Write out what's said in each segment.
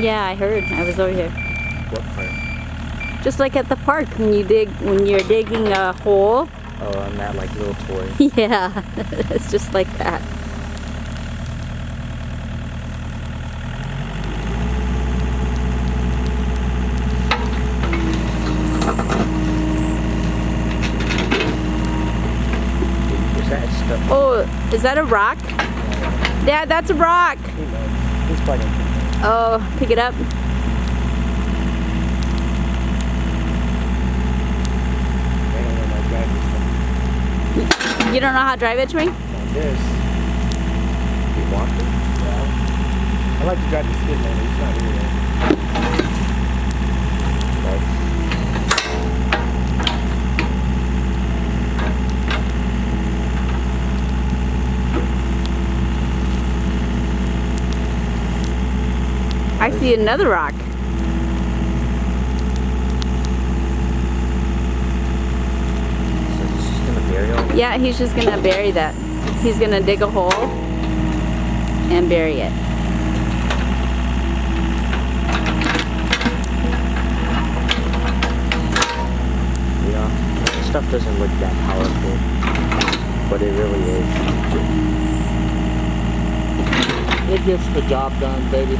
Yeah, I heard. I was over here. What part? Just like at the park when you're digging a hole. Oh, on that like little toy. Yeah, it's just like that. Is that stuff? Oh, is that a rock? Dad, that's a rock. He's probably gonna Oh, pick it up. You don't know how to drive it, Swing? Like this. You want to? Yeah. I like to drive the skid man, it's not here yet. I see another rock. So he's just gonna bury all this? Yeah, he's just gonna bury that. He's gonna dig a hole and bury it. You know, this stuff doesn't look that powerful, but it really is. It gets the job done, baby.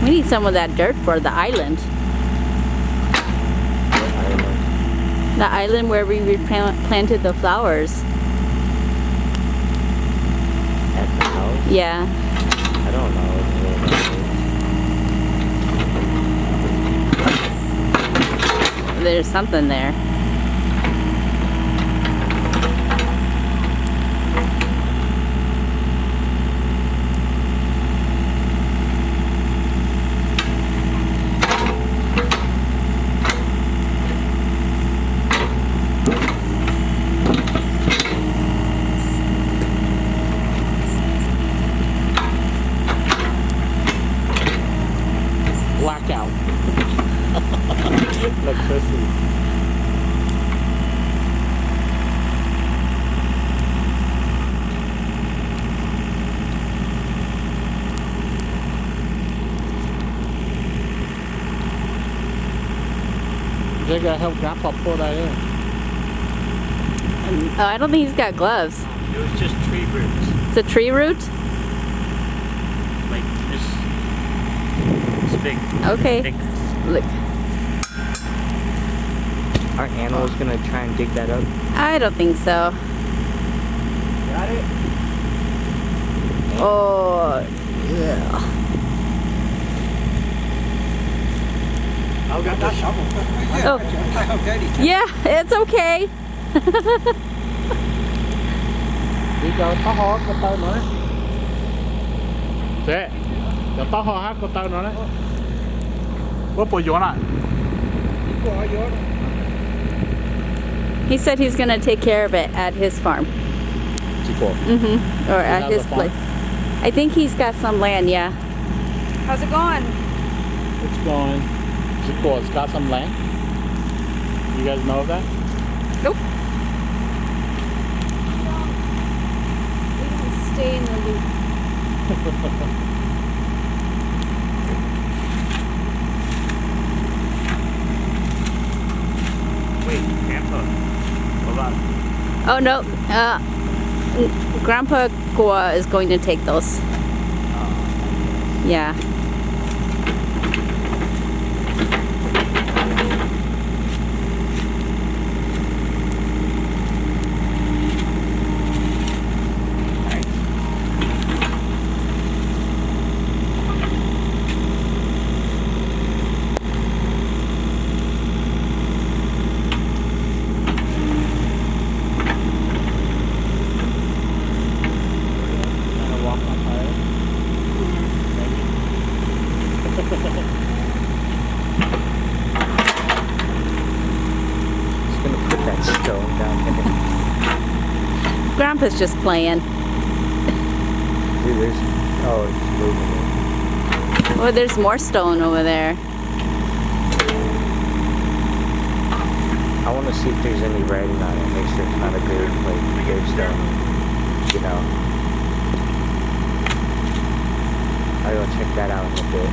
We need some of that dirt for the island. The island where we planted the flowers. At the house? Yeah. I don't know. There's something there. Blackout. Electricity. They gotta help Grandpa pull that in. Oh, I don't think he's got gloves. It was just tree roots. It's a tree root? Like this. It's big. Okay. Thick. Look. Our animal's gonna try and dig that up. I don't think so. Got it? Oh, yeah. I'll get that shovel. Oh. Yeah, it's okay. Đi cho tao ho con tao nữa đấy. Thế, cho tao ho hát con tao nữa đấy. What for you want? He said he's going to take care of it at his farm. Or at have his a farm? place. I think he's got some land, yeah. How's it going? It's going. Chico, it's got some land. You guys know of that? Nope. We don't stay in the loop. Wait, Grandpa. Hold on. Oh, no. Grandpa Goa is going to take those. Yeah. Just gonna put that stone down there. Grandpa's just playing. Dude, there's... Oh, it's moving it. Oh, there's more stone over there. I want to see if there's any writing on it. Make sure it's not a gravestone. You know. I'll go check that out in a bit.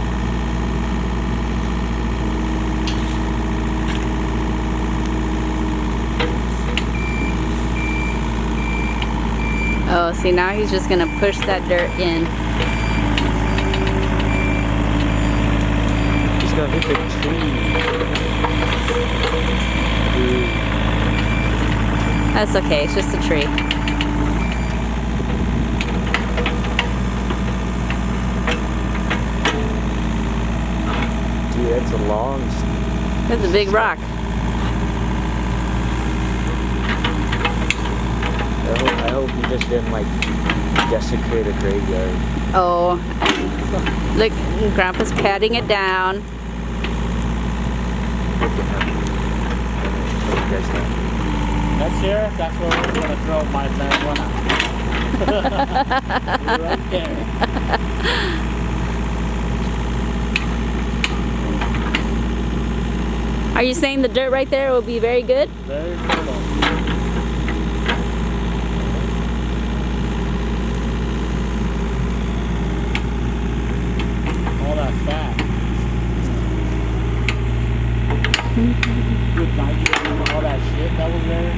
Oh, see, now he's just gonna push that dirt in. He's gonna hit the tree. Dude. That's okay, it's just a tree. Dude, that's a long. That's a big rock. I hope he just didn't like desecrate a graveyard. Oh, look, Grandpa's patting it down. Next year, that's where we're gonna throw my marijuana. Right there. Are you saying the dirt right there will be very good? Very fertile. All that fat. Good nitrogen, all that shit that was there.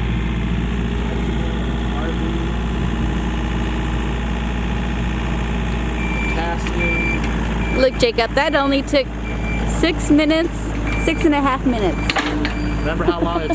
Potassium. Look, Jacob, that only took 6 minutes, 6.5 minutes. Remember how long it